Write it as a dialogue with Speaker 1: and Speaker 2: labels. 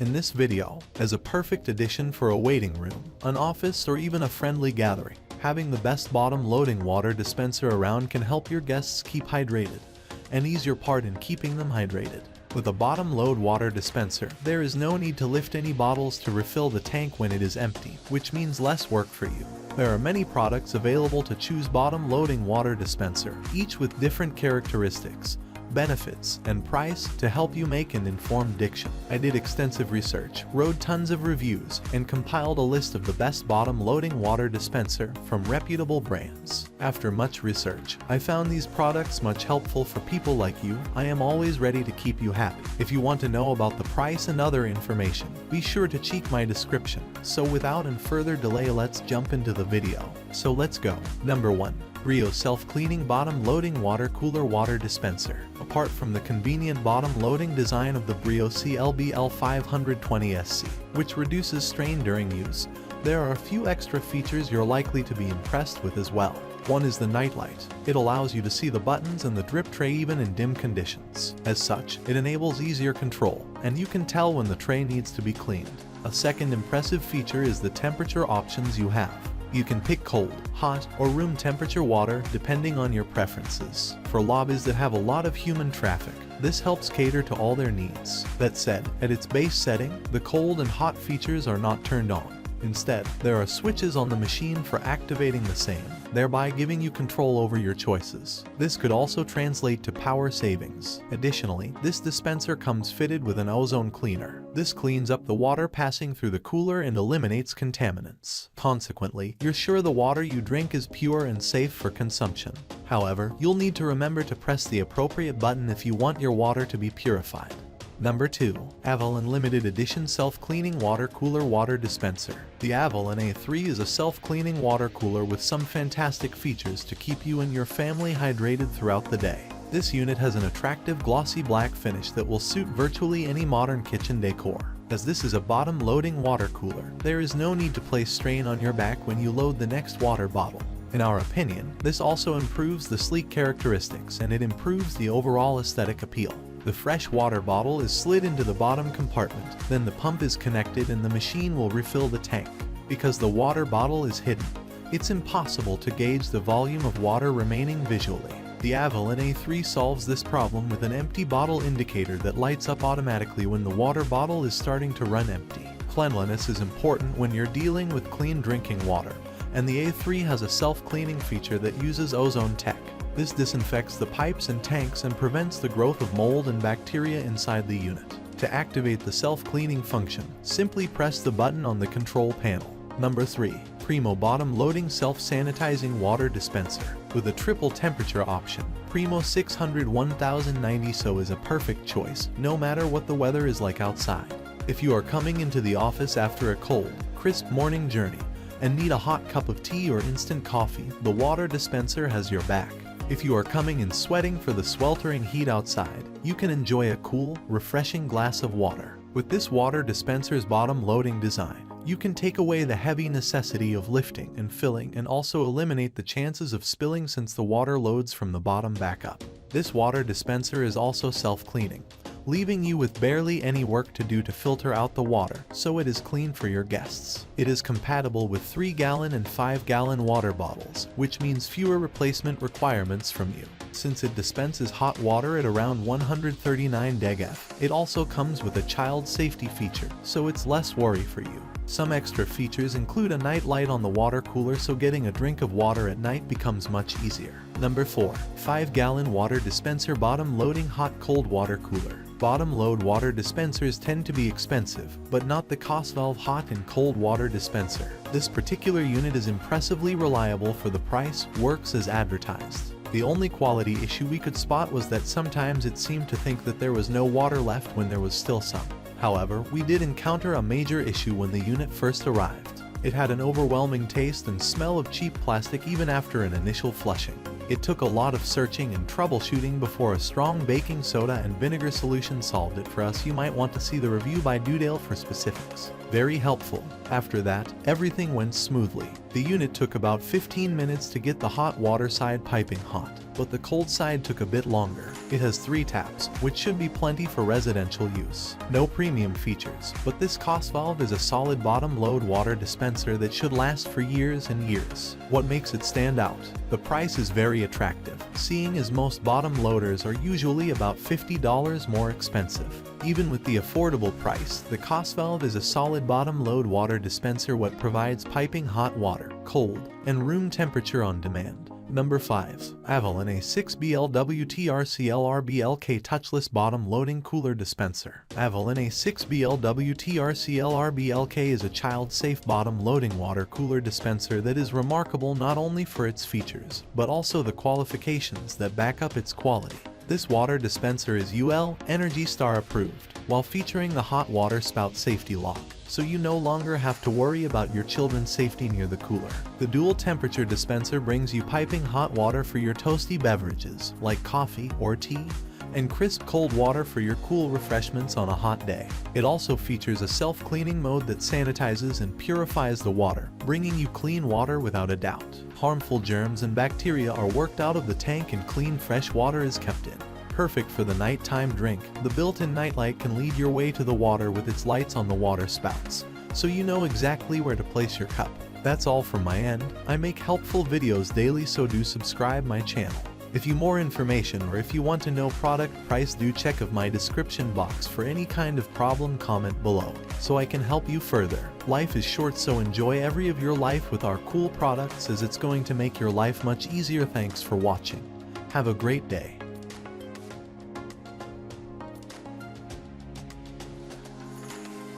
Speaker 1: In this video, as a perfect addition for a waiting room, an office, or even a friendly gathering, having the best bottom-loading water dispenser around can help your guests keep hydrated and ease your part in keeping them hydrated. With a bottom-load water dispenser, there is no need to lift any bottles to refill the tank when it is empty, which means less work for you. There are many products available to choose bottom-loading water dispenser, each with different characteristics, benefits, and price to help you make an informed decision. I did extensive research, wrote tons of reviews, and compiled a list of the best bottom-loading water dispenser from reputable brands. After much research, I found these products much helpful for people like you. I am always ready to keep you happy. If you want to know about the price and other information, be sure to check my description. So without further delay, let's jump into the video. So let's go. Number 1. Brio Self-Cleaning Bottom-Loading Water Cooler Water Dispenser. Apart from the convenient bottom-loading design of the Brio CLBL 520SC, which reduces strain during use, there are a few extra features you're likely to be impressed with as well. One is the nightlight. It allows you to see the buttons and the drip tray even in dim conditions. As such, it enables easier control, and you can tell when the tray needs to be cleaned. A second impressive feature is the temperature options you have. You can pick cold, hot, or room temperature water depending on your preferences. For lobbies that have a lot of human traffic, this helps cater to all their needs. That said, at its base setting, the cold and hot features are not turned on. Instead, there are switches on the machine for activating the same, thereby giving you control over your choices. This could also translate to power savings. Additionally, this dispenser comes fitted with an ozone cleaner. This cleans up the water passing through the cooler and eliminates contaminants. Consequently, you're sure the water you drink is pure and safe for consumption. However, you'll need to remember to press the appropriate button if you want your water to be purified. Number 2. Avalon Limited Edition Self-Cleaning Water Cooler Water Dispenser. The Avalon A3 is a self-cleaning water cooler with some fantastic features to keep you and your family hydrated throughout the day. This unit has an attractive glossy black finish that will suit virtually any modern kitchen decor. As this is a bottom-loading water cooler, there is no need to place strain on your back when you load the next water bottle. In our opinion, this also improves the sleek characteristics and it improves the overall aesthetic appeal. The fresh water bottle is slid into the bottom compartment, then the pump is connected and the machine will refill the tank. Because the water bottle is hidden, it's impossible to gauge the volume of water remaining visually. The Avalon A3 solves this problem with an empty bottle indicator that lights up automatically when the water bottle is starting to run empty. Cleanliness is important when you're dealing with clean drinking water, and the A3 has a self-cleaning feature that uses ozone tech. This disinfects the pipes and tanks and prevents the growth of mold and bacteria inside the unit. To activate the self-cleaning function, simply press the button on the control panel. Number 3. Primo Bottom-Loading Self-Sanitizing Water Dispenser. With a triple temperature option, Primo 600-1090 SO is a perfect choice, no matter what the weather is like outside. If you are coming into the office after a cold, crisp morning journey, and need a hot cup of tea or instant coffee, the water dispenser has your back. If you are coming in sweating for the sweltering heat outside, you can enjoy a cool, refreshing glass of water. With this water dispenser's bottom-loading design, you can take away the heavy necessity of lifting and filling and also eliminate the chances of spilling since the water loads from the bottom back up. This water dispenser is also self-cleaning, leaving you with barely any work to do to filter out the water, so it is clean for your guests. It is compatible with 3-gallon and 5-gallon water bottles, which means fewer replacement requirements from you. Since it dispenses hot water at around 139 degF, it also comes with a child safety feature, so it's less worry for you. Some extra features include a night light on the water cooler, so getting a drink of water at night becomes much easier. Number 4. 5-gallon water dispenser bottom-loading hot-cold water cooler. Bottom-load water dispensers tend to be expensive, but not the Cosvalve hot and cold water dispenser. This particular unit is impressively reliable for the price, works as advertised. The only quality issue we could spot was that sometimes it seemed to think that there was no water left when there was still some. However, we did encounter a major issue when the unit first arrived. It had an overwhelming taste and smell of cheap plastic even after an initial flushing. It took a lot of searching and troubleshooting before a strong baking soda and vinegar solution solved it for us. You might want to see the review by Dudale for specifics. Very helpful. After that, everything went smoothly. The unit took about 15 minutes to get the hot water side piping hot. but the cold side took a bit longer. It has 3 taps, which should be plenty for residential use. No premium features, but this cost valve is a solid bottom load water dispenser that should last for years and years. What makes it stand out? The price is very attractive, seeing as most bottom loaders are usually about $50 more expensive. Even with the affordable price, the cost valve is a solid bottom load water dispenser that provides piping hot water, cold, and room temperature on demand. Number 5. Avalon A6BLWTRCLRBLK Touchless Bottom Loading Cooler Dispenser. Avalon A6BLWTRCLRBLK is a child-safe bottom loading water cooler dispenser that is remarkable not only for its features, but also the qualifications that back up its quality. This water dispenser is UL Energy Star approved, while featuring the hot water spout safety lock, so you no longer have to worry about your children's safety near the cooler. The dual temperature dispenser brings you piping hot water for your toasty beverages, like coffee or tea, and crisp cold water for your cool refreshments on a hot day. It also features a self-cleaning mode that sanitizes and purifies the water, bringing you clean water without a doubt. Harmful germs and bacteria are worked out of the tank and clean fresh water is kept in. Perfect for the nighttime drink, the built-in nightlight can lead your way to the water with its lights on the water spouts, so you know exactly where to place your cup. That's all from my end. I make helpful videos daily, so do subscribe my channel. If you more information or if you want to know product price, do check of my description box for any kind of problem. Comment below so I can help you further. Life is short, so enjoy every of your life with our cool products, as it's going to make your life much easier. Thanks for watching. Have a great day.